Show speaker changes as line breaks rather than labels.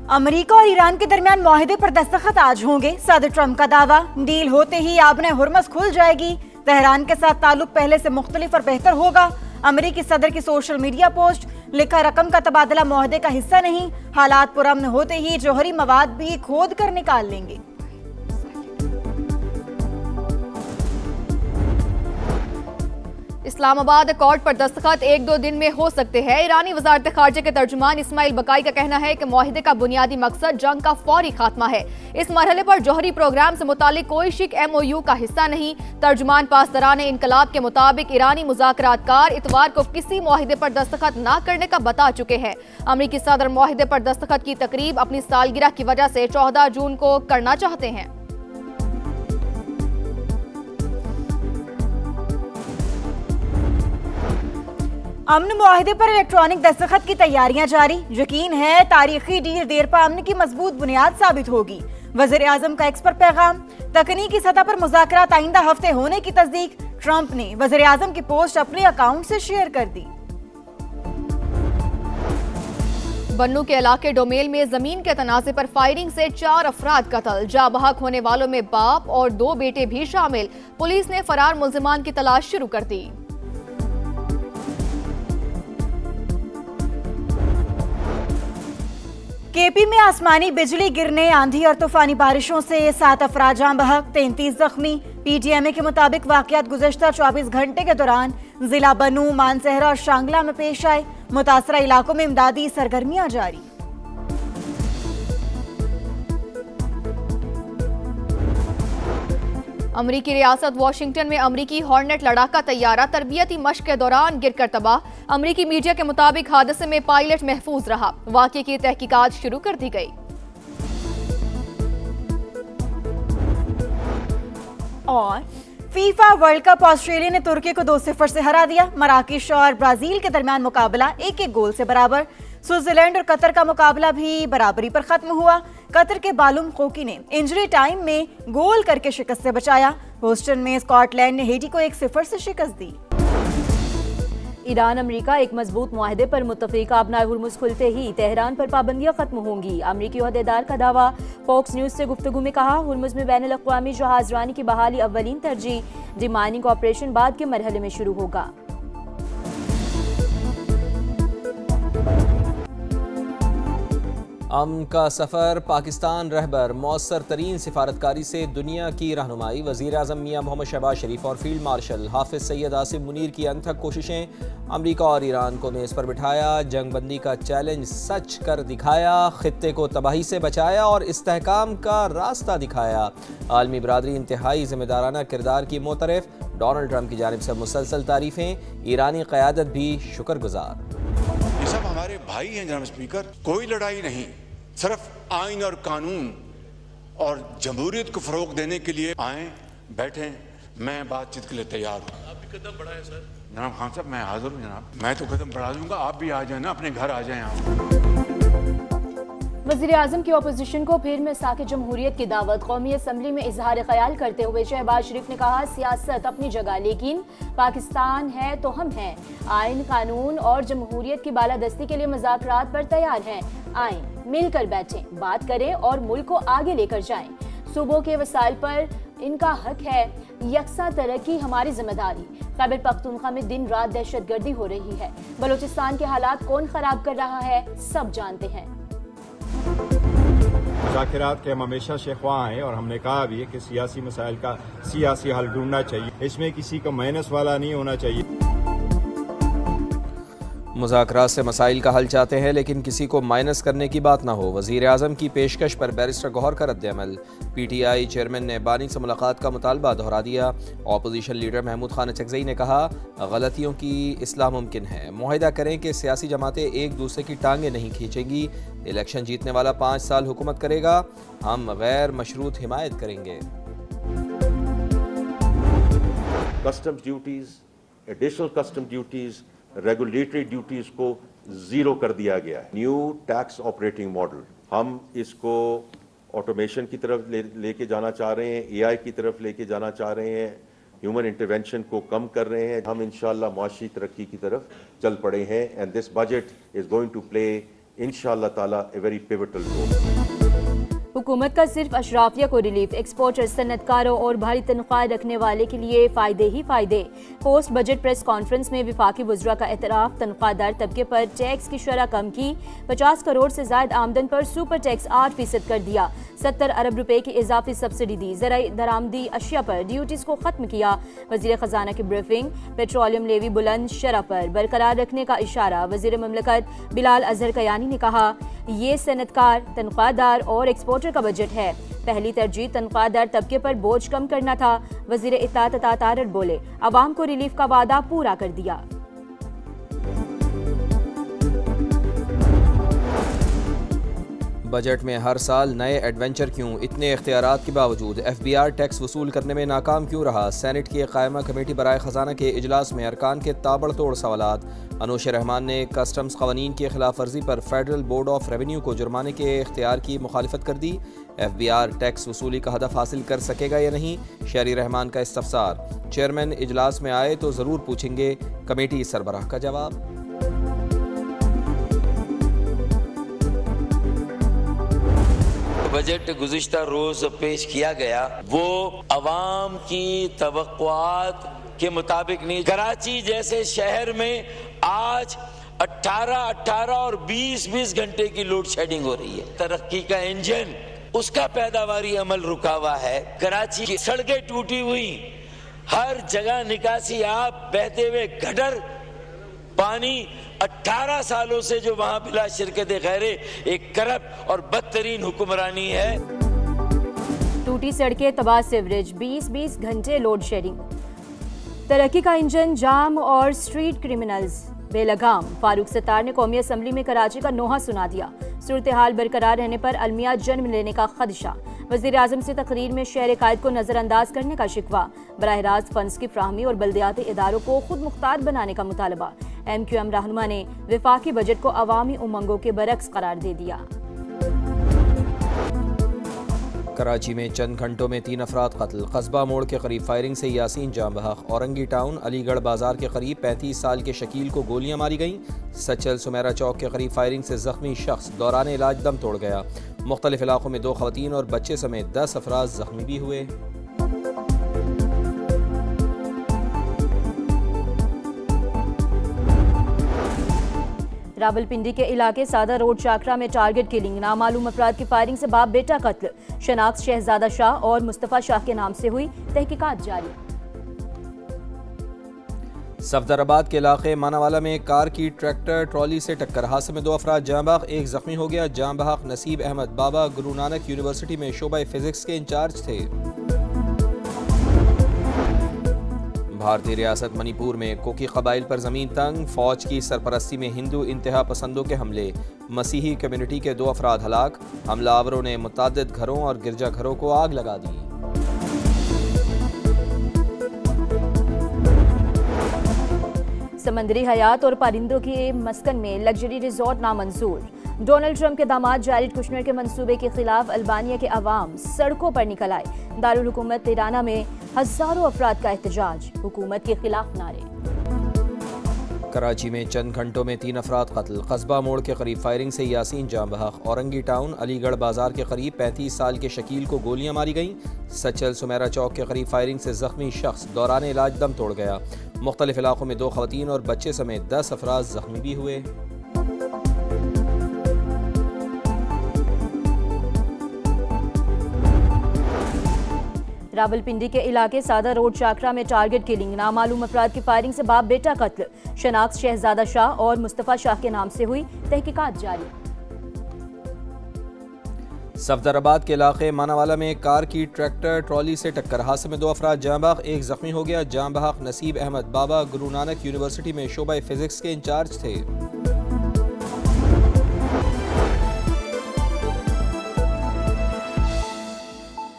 America और Iran के दरमियान मुआहदे पर दस्तखत आज होंगे। सदर ट्रंप का दावा, डील होते ही आबने हुर्मस खुल जाएगी। तेहरान के साथ ताल्लुक पहले से मुख्तलिफ और बेहतर होगा। अमेरिकी सदर की सोशल मीडिया पोस्ट, लिखा रकम का तबादला मुआहदे का हिस्सा नहीं, हालात पुरअमन होते ही जौहरी मवाद भी खोद कर निकाल लेंगे।
इस्लामाबाद अकॉर्ड पर दस्तखत 1-2 दिन में हो सकते हैं। ईरानी वजारत खारजा के तर्जुमान इस्माइल बकाई का कहना है कि मुआहदे का बुनियादी मकसद जंग का फौरी खात्मा है। इस मरहले पर जौहरी प्रोग्राम से मुतालिक कोई शिक MOU का हिस्सा नहीं। तर्जुमान पासदारान इनकलाब के मुताबिक ईरानी मुज़ाकरातकार इतवार को किसी मुआहदे पर दस्तखत न करने का बता चुके हैं। अमरीकी सदर मुआहदे पर दस्तखत की तकरीब अपनी सालगिरह की वजह से 14 जून को करना चाहते हैं।
अमन मुआहदे पर इलेक्ट्रॉनिक दस्तखत की तैयारियां जारी। यकीन है तारीखी डील देर पा अमन की मजबूत बुनियाद साबित होगी। वज़ीर आज़म का एक्स पर पैगाम, तकनीकी सतह पर मुज़ाकरात आइंदा हफ्ते होने की तस्दीक। ट्रंप ने वज़ीर आज़म की पोस्ट अपने अकाउंट से शेयर कर दी।
बन्नू के इलाके डोमेल में जमीन के तनाज़े पर फायरिंग से 4 अफराद कत्ल, जा बहक होने वालों में बाप और 2 बेटे भी शामिल। पुलिस ने फरार मुल्जिमान की तलाश शुरू कर दी।
केपी में आसमानी बिजली गिरने, आंधी और तूफानी बारिशों से 7 अफराद जान बहक, 33 जख्मी। PTMA के मुताबिक वाकयात गुज़श्ता 24 घंटे के दौरान जिला बन्नू, मानसहरा और शांगला में पेश आए। मुतासरा इलाकों में इमदादी सरगर्मियां जारी।
अमरीकी रियासत वाशिंगटन में अमरीकी हॉर्नेट लड़ाका तैयारा तरबियती मश्क के दौरान गिरकर तबाह। अमरीकी मीडिया के मुताबिक हादसे में पायलट महफूज रहा। वाक़ये की तहकीकात शुरू कर दी गई।
और फीफा वर्ल्ड कप ऑस्ट्रेलिया ने तुर्की को 2-0 से हरा दिया। मराकेश और ब्राजील के दरमियान मुकाबला 1-1 गोल से बराबर। स्विट्जरलैंड और कतर का मुकाबला भी बराबरी पर खत्म हुआ। कतर के बालुम खोकी ने इंजरी टाइम में गोल करके शिकस्त से बचाया। ह्यूस्टन में स्कॉटलैंड ने हेटी को 1-0 से शिकस्त दी।
ईरान अमेरिका एक मजबूत मुआहदे पर मुत्तफिक। आबनाए हुर्मुज़ खुलते ही तेहरान पर पाबंदियां खत्म होंगी। अमरीकी ओहदेदार का दावा। फॉक्स न्यूज से गुफ्तगू में कहा, हुर्मुज़ में बैनुल अक़वामी जहाज़रानी की बहाली अव्वलीन तरजीह। डिमाइनिंग ऑपरेशन बाद के मरहले में शुरू होगा।
अमन का सफ़र, पाकिस्तान रहबर मौसर तरीन सिफारतकारी से दुनिया की रहनुमाई। वज़ीर आज़म मियाँ मोहम्मद शहबाज शरीफ और फील्ड मार्शल हाफिज़ सैयद आसिम मुनीर की अनथक कोशिशें। अमरीका और ईरान को मेज़ पर बिठाया, जंग बंदी का चैलेंज सच कर दिखाया, खित्ते को तबाही से बचाया और इस्तेहकाम का रास्ता दिखाया। आलमी बरादरी इंतहाई ज़िम्मेदाराना किरदार की मोतरफ़। डोनाल्ड ट्रंप की जानिब से मुसलसल तारीफ़ें, ईरानी क़यादत भी शुक्रगुजार।
ये सब हमारे भाई हैं जनाब स्पीकर। कोई लड़ाई नहीं, सिर्फ आइन और कानून और जमहूरियत को फरोग देने के लिए आए, बैठे। मैं बातचीत के लिए तैयार हूँ। आप भी कदम बढ़ाएं सर। जनाब खान साहब, मैं हाजिर हूँ जनाब। मैं तो कदम बढ़ा दूंगा, आप भी आ जाए ना, अपने घर आ जाएं आप।
वज़ीर आज़म की अपोजिशन को फिर मिसाक़ जमहूरियत की दावत। कौमी असम्बली में इजहार ख्याल करते हुए शहबाज शरीफ ने कहा, सियासत अपनी जगह, लेकिन पाकिस्तान है तो हम हैं। आइन, कानून और जमहूरियत की बालादस्ती के लिए मुज़ाकरात पर तैयार हैं। आएँ, मिलकर बैठें, बात करें और मुल्क को आगे लेकर जाएं। सूबों के वसाइल पर इनका हक है, यकसा तरक्की हमारी जिम्मेदारी। खैबर पख्तूनख्वा में दिन रात दहशतगर्दी हो रही है। बलोचिस्तान के हालात कौन खराब कर रहा है, सब जानते हैं।
मुज़ाकरात के हम हमेशा से ख्वाह हैं और हमने कहा भी है कि सियासी मसाइल का सियासी हल ढूंढना चाहिए। इसमें किसी को माइनस वाला नहीं होना चाहिए।
मुज़ाकरात से मसाइल का हल चाहते हैं, लेकिन किसी को माइनस करने की बात ना हो। वज़ीर आज़म की पेशकश पर बैरिस्टर गौहर का रद्द-ए-अमल। PTI चेयरमैन ने बानी से मुलाकात का मुतालबा दोहरा दिया। अपोजिशन लीडर महमूद खान अचकज़ई ने कहा, गलतियों की इस्लाह मुमकिन है। मुआहिदा करें कि सियासी जमातें एक दूसरे की टांगें नहीं खींचेंगी। इलेक्शन जीतने वाला 5 साल हुकूमत करेगा, हम गैर मशरूत हिमायत करेंगे।
Customs duties, additional custom duties, regulatory duties को जीरो कर दिया गया है। न्यू टैक्स ऑपरेटिंग मॉडल, हम इसको ऑटोमेशन की तरफ लेके जाना चाह रहे हैं, AI की तरफ लेके जाना चाह रहे हैं, ह्यूमन इंटरवेंशन को कम कर रहे हैं। हम इंशाल्लाह मुआशी तरक्की की तरफ चल पड़े हैं। And this budget is going to play इंशाअल्लाह ताला ए वेरी पिवटल रोल।
हुकूमत का सिर्फ अशराफिया को रिलीफ, एक्सपोर्टर, सन्नतकारों और भारी तनख्वाह रखने वाले के लिए फ़ायदे ही फ़ायदे। पोस्ट बजट प्रेस कॉन्फ्रेंस में विफाकी वज़रा का एतराफ़, तनख्वाहदार तबके पर टैक्स की शरह कम की, 50 करोड़ से ज़ायद आमदन पर सुपर टैक्स 8% कर दिया, 70 अरब रुपए की इजाफी सब्सिडी दी, ज़राई दरामदी अशिया पर ड्यूटीज़ को ख़त्म किया। वज़ीर ख़जाना की ब्रीफिंग, पेट्रोलियम लेवी बुलंद शरह पर बरकरार रखने का इशारा। वज़ीर ममलकत बिलाल अजहर कयानी ने कहा, ये सनतकार, तनख्वाहदार और एक्सपोर्टर का बजट है। पहली तरजीह तनख्वाहदार तबके पर बोझ कम करना था। वज़ीर इत्ताअत अता तारड़ बोले, अवाम को रिलीफ का वादा पूरा कर दिया।
बजट में हर साल नए एडवेंचर क्यों? इतने इख्तियारात के बावजूद FBI टैक्स वसूल करने में नाकाम क्यों रहा? सेनेट की कायमा कमेटी बराए ख़जाना के इजलास में अरकान के ताबड़तोड़ सवालात। अनूश रहमान ने कस्टम्स क़वानीन की खिलाफ वर्जी पर फेडरल बोर्ड ऑफ रेवेन्यू को जुर्माने के इख्तियार की मुखालिफत कर दी। FBI टैक्स वसूली का हदफ हासिल कर सकेगा या नहीं? शहरी रहमान का इस्तफसार। चेयरमैन इजलास में आए तो ज़रूर पूछेंगे, कमेटी सरबराह का जवाब।
बजट गुज़िश्ता रोज पेश किया गया वो अवाम की तवक्कुआत के मुताबिक नहीं। कराची जैसे शहर में आज 18 और 20 घंटे की लोड शेडिंग हो रही है। तरक्की का इंजन, उसका पैदावारी अमल रुका हुआ है। कराची की सड़कें टूटी हुई, हर जगह निकासी आप बहते हुए गटर पानी, 18 सालों से जो वहां बिला शिरकत गैरे एक करप्ट और बदतरीन हुक्मरानी है।
टूटी सड़कें, तबाह सीवरेज, 20 घंटे लोड शेडिंग, तरक्की का इंजन जाम और स्ट्रीट क्रिमिनल्स बेलगाम। फारूक सत्तार ने कौमी असम्बली में कराची का नोहा सुना दिया। सूरत हाल बरकरार रहने पर अलमिया जन्म लेने का खदशा। वज़ीर आज़म से तकरीर में शहर कायद को नज़रअंदाज करने का शिकवा। बराह रास्त फंड्स की फ्राहमी और बल्दियाती इदारों को खुद मुख्तार बनाने का मुतालबा। MQM रहनुमा ने विफाकी बजट को अवामी उमंगों के बरक्स करार दे दिया।
कराची में चंद घंटों में 3 अफराद कत्ल। कस्बा मोड़ के करीब फायरिंग से यासीन जाम बहक। औरंगी टाउन अलीगढ़ बाजार के करीब 35 साल के शकील को गोलियां मारी गईं। सचल सुमेरा चौक के करीब फायरिंग से जख्मी शख्स दौरान इलाज दम तोड़ गया। मुख्तलिफ इलाकों में 2 खवातीन और बच्चे समेत 10 अफराद जख्मी भी हुए।
रावलपिंडी के इलाके सादा रोड चाकरा में टारगेट किलिंग, नामालूम अफराद की फायरिंग से बाप बेटा कत्ल। शनाख्त शहजादा शाह और मुस्तफ़ा शाह के नाम से हुई, तहकीकात जारी।
सफदराबाद के इलाके मानावाला में कार की ट्रैक्टर ट्रॉली से टक्कर, हादसे में 2 अफराद जाँ बहक, 1 जख्मी हो गया। जाँ बहक नसीब अहमद बाबा गुरु नानक यूनिवर्सिटी में शोबा फिजिक्स के इंचार्ज थे। भारतीय रियासत मणिपुर में कोकी कबाइल पर जमीन तंग, फौज की सरपरस्ती में हिंदू इंतहा पसंदों के हमले, मसीही कम्युनिटी के 2 अफराद हलाक। हमलावरों ने मुतअद्दिद घरों और गिरजाघरों को आग लगा दी।
समंदरी हयात और परिंदों के मस्कन में लग्जरी रिजॉर्ट नामंजूर। डोनाल्ड ट्रंप के दामाद जारेड कुशनर के मंसूबे के खिलाफ अल्बानिया के अवाम सड़कों पर निकल आए। दारुल हुकूमत तिराना में हजारों अफराद का एहतजाज, हुकूमत के खिलाफ नारे।
कराची में चंद घंटों में 3 अफराद कत्ल। कस्बा मोड़ के करीब फायरिंग से यासीन जाम बहक। औरंगी टाउन अलीगढ़ बाजार के करीब 35 साल के शकील को गोलियां मारी गईं। सचल सुमेरा चौक के करीब फायरिंग से जख्मी शख्स दौरान इलाज दम तोड़ गया। मुख्तलिफ इलाकों में 2 खवातीन और बच्चे समेत 10 अफराद जख्मी भी हुए।
रावलपिंडी के इलाके सादा रोड चाकरा में टारगेट किलिंग, नामालूम अफराद की फायरिंग से बाप बेटा कत्ल। शनाख्त शहजादा शाह और मुस्तफ़ा शाह के नाम से हुई, तहकीकात जारी।
सफदराबाद के इलाके मानावाला में कार की ट्रैक्टर ट्रॉली से टक्कर, हादसे में 2 अफराद जाँ बहक, 1 जख्मी हो गया। जाँ बहक नसीब अहमद बाबा गुरु नानक यूनिवर्सिटी में शोबा फिजिक्स के इंचार्ज थे।